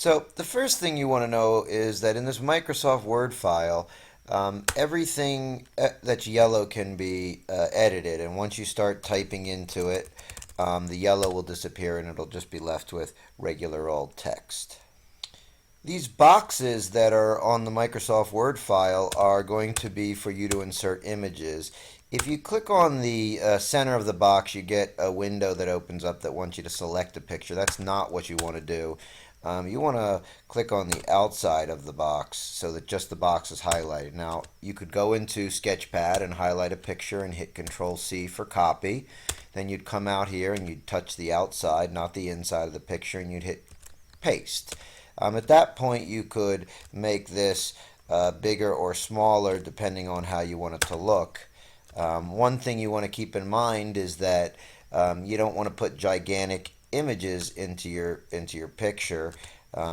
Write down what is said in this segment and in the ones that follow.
So the first thing you want to know is that in this Microsoft Word file, everything that's yellow can be edited, and once you start typing into it, the yellow will disappear and it'll just be left with regular old text. These boxes that are on the Microsoft Word file are going to be for you to insert images. If you click on the center of the box, you get a window that opens up that wants you to select a picture. That's not what you want to do. You want to click on the outside of the box so that just the box is highlighted. Now, you could go into Sketchpad and highlight a picture and hit Control C for copy. Then you'd come out here and you'd touch the outside, not the inside of the picture, and you'd hit paste. At that point, you could make this bigger or smaller depending on how you want it to look. One thing you want to keep in mind is that you don't want to put gigantic images into your picture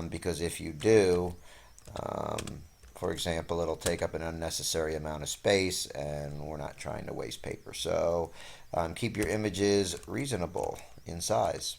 because if you do, for example, it'll take up an unnecessary amount of space, and we're not trying to waste paper. So keep your images reasonable in size.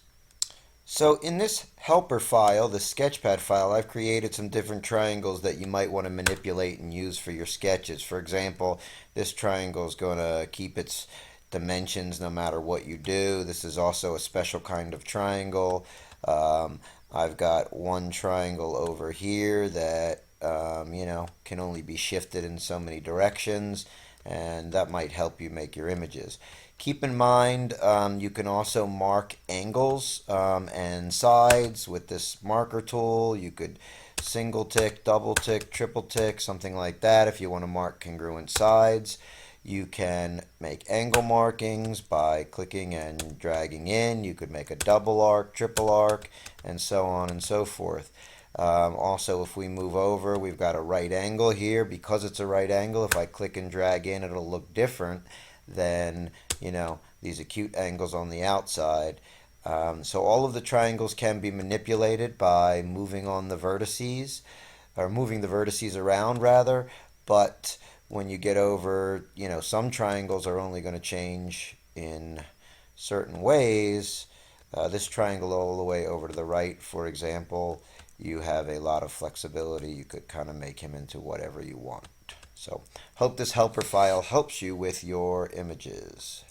So in this helper file, the sketchpad file, I've created some different triangles that you might want to manipulate and use for your sketches. For example, this triangle is going to keep its dimensions no matter what you do. This is also a special kind of triangle. I've got one triangle over here that can only be shifted in so many directions, and that might help you make your images. Keep in mind, you can also mark angles and sides with this marker tool. You could single tick, double tick, triple tick, something like that if you want to mark congruent sides. You can make angle markings by clicking and dragging in. You could make a double arc, triple arc, and so on and so forth. Also, if we move over, we've got a right angle here. Because it's a right angle, if I click and drag in, it'll look different than these acute angles on the outside. So all of the triangles can be manipulated by moving on the vertices, or moving the vertices around rather, but when you get over, some triangles are only going to change in certain ways. This triangle all the way over to the right, for example, you have a lot of flexibility. You could kind of make him into whatever you want. So, hope this helper file helps you with your images.